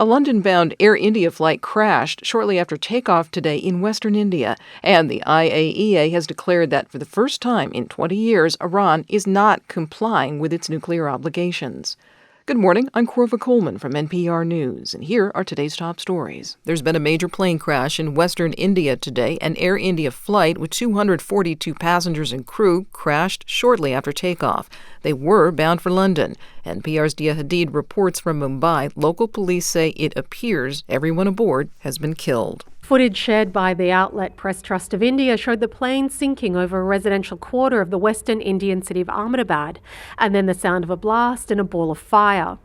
A London-bound Air India flight crashed shortly after takeoff today in western India, and the IAEA has declared that for the first time in 20 years, Iran is not complying with its nuclear obligations. Good morning, I'm Corva Coleman from NPR News, and here are today's top stories. There's been a major plane crash in western India today. An Air India flight with 242 passengers and crew crashed shortly after takeoff. They were bound for London. NPR's Dia Hadid reports from Mumbai. Local police say it appears everyone aboard has been killed. Footage shared by the outlet Press Trust of India showed the plane sinking over a residential quarter of the western Indian city of Ahmedabad, and then the sound of a blast and a ball of fire.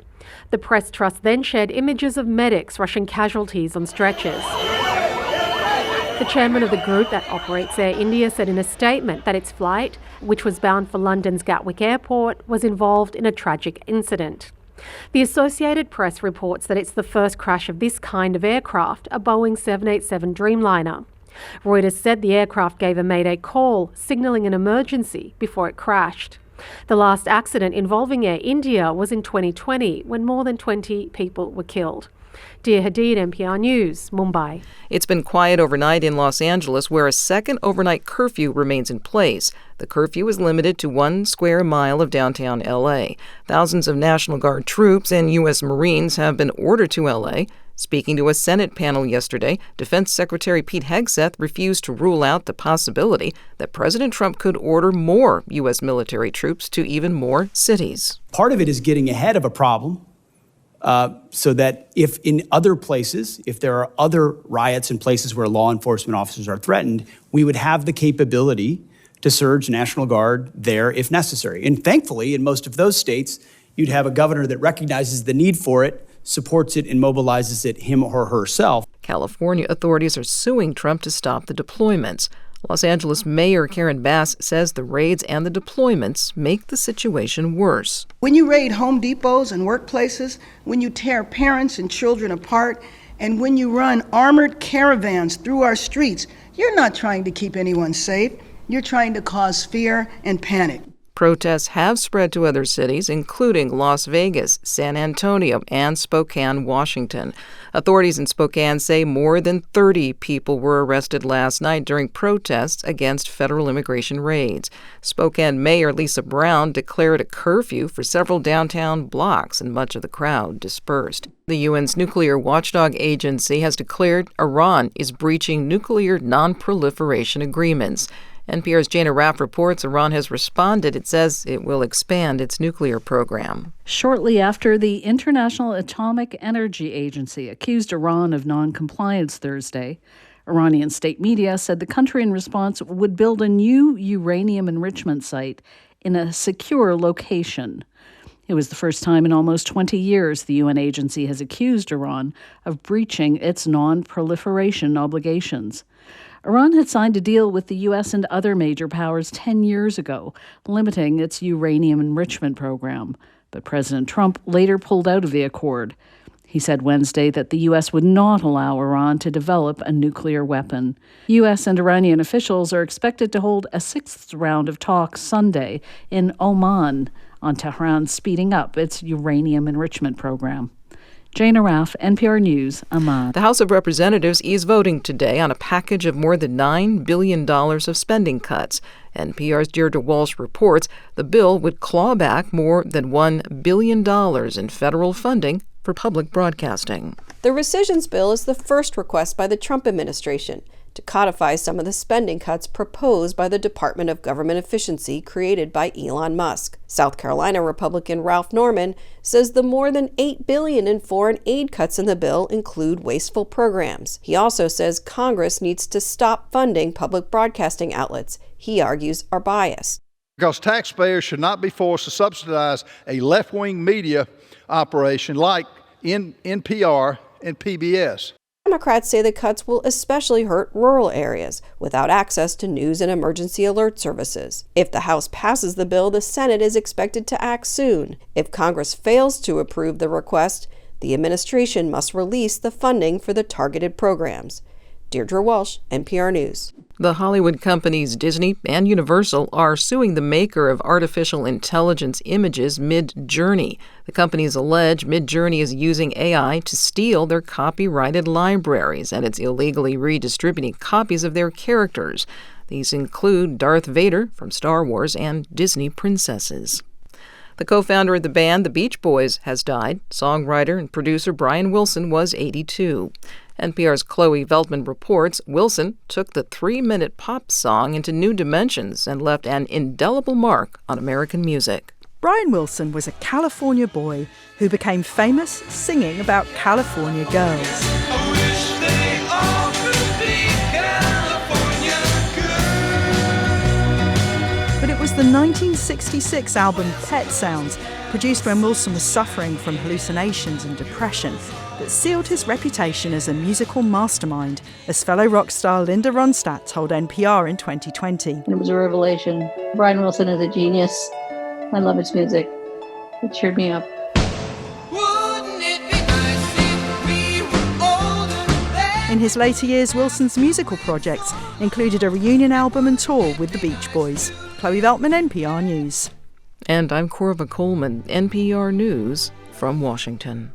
The Press Trust then shared images of medics rushing casualties on stretchers. The chairman of the group that operates Air India said in a statement that its flight, which was bound for London's Gatwick Airport, was involved in a tragic incident. The Associated Press reports that it's the first crash of this kind of aircraft, a Boeing 787 Dreamliner. Reuters said the aircraft gave a Mayday call, signalling an emergency before it crashed. The last accident involving Air India was in 2020, when more than 20 people were killed. Dia Hadid, NPR News, Mumbai. It's been quiet overnight in Los Angeles, where a second overnight curfew remains in place. The curfew is limited to 1 square mile of downtown L.A. Thousands of National Guard troops and U.S. Marines have been ordered to L.A. Speaking to a Senate panel yesterday, Defense Secretary Pete Hegseth refused to rule out the possibility that President Trump could order more U.S. military troops to even more cities. Part of it is getting ahead of a problem. So that if in other places, if there are other riots in places where law enforcement officers are threatened, we would have the capability to surge National Guard there if necessary. And thankfully, in most of those states, you'd have a governor that recognizes the need for it, supports it, and mobilizes it him or herself. California authorities are suing Trump to stop the deployments. Los Angeles Mayor Karen Bass says the raids and the deployments make the situation worse. When you raid Home Depots and workplaces, when you tear parents and children apart, and when you run armored caravans through our streets, you're not trying to keep anyone safe. You're trying to cause fear and panic. Protests have spread to other cities, including Las Vegas, San Antonio, and Spokane, Washington. Authorities in Spokane say more than 30 people were arrested last night during protests against federal immigration raids. Spokane Mayor Lisa Brown declared a curfew for several downtown blocks, and much of the crowd dispersed. The UN's nuclear watchdog agency has declared Iran is breaching nuclear non-proliferation agreements. NPR's Jana Raff reports Iran has responded. It says it will expand its nuclear program. Shortly after the International Atomic Energy Agency accused Iran of noncompliance Thursday, Iranian state media said the country in response would build a new uranium enrichment site in a secure location. It was the first time in almost 20 years the UN agency has accused Iran of breaching its non-proliferation obligations. Iran had signed a deal with the U.S. and other major powers 10 years ago, limiting its uranium enrichment program. But President Trump later pulled out of the accord. He said Wednesday that the U.S. would not allow Iran to develop a nuclear weapon. U.S. and Iranian officials are expected to hold a sixth round of talks Sunday in Oman on Tehran speeding up its uranium enrichment program. Jana Raff, NPR News, Amman. The House of Representatives is voting today on a package of more than $9 billion of spending cuts. NPR's Deirdre Walsh reports the bill would claw back more than $1 billion in federal funding for public broadcasting. The rescissions bill is the first request by the Trump administration to codify some of the spending cuts proposed by the Department of Government Efficiency created by Elon Musk. South Carolina Republican Ralph Norman says the more than $8 billion in foreign aid cuts in the bill include wasteful programs. He also says Congress needs to stop funding public broadcasting outlets he argues are biased. Because taxpayers should not be forced to subsidize a left-wing media operation like NPR and PBS. Democrats say the cuts will especially hurt rural areas without access to news and emergency alert services. If the House passes the bill, the Senate is expected to act soon. If Congress fails to approve the request, the administration must release the funding for the targeted programs. Deirdre Walsh, NPR News. The Hollywood companies Disney and Universal are suing the maker of artificial intelligence images, Midjourney. The companies allege Midjourney is using AI to steal their copyrighted libraries, and it's illegally redistributing copies of their characters. These include Darth Vader from Star Wars and Disney princesses. The co-founder of the band, the Beach Boys, has died. Songwriter and producer Brian Wilson was 82. NPR's Chloe Veltman reports Wilson took the 3-minute pop song into new dimensions and left an indelible mark on American music. Brian Wilson was a California boy who became famous singing about California girls. I wish they all could be California girls. But it was the 1966 album Pet Sounds, produced when Wilson was suffering from hallucinations and depression, that sealed his reputation as a musical mastermind, as fellow rock star Linda Ronstadt told NPR in 2020. It was a revelation. Brian Wilson is a genius. I love his music. It cheered me up. Wouldn't it be nice if we were older then? In his later years, Wilson's musical projects included a reunion album and tour with the Beach Boys. Chloe Veltman, NPR News. And I'm Corva Coleman, NPR News from Washington.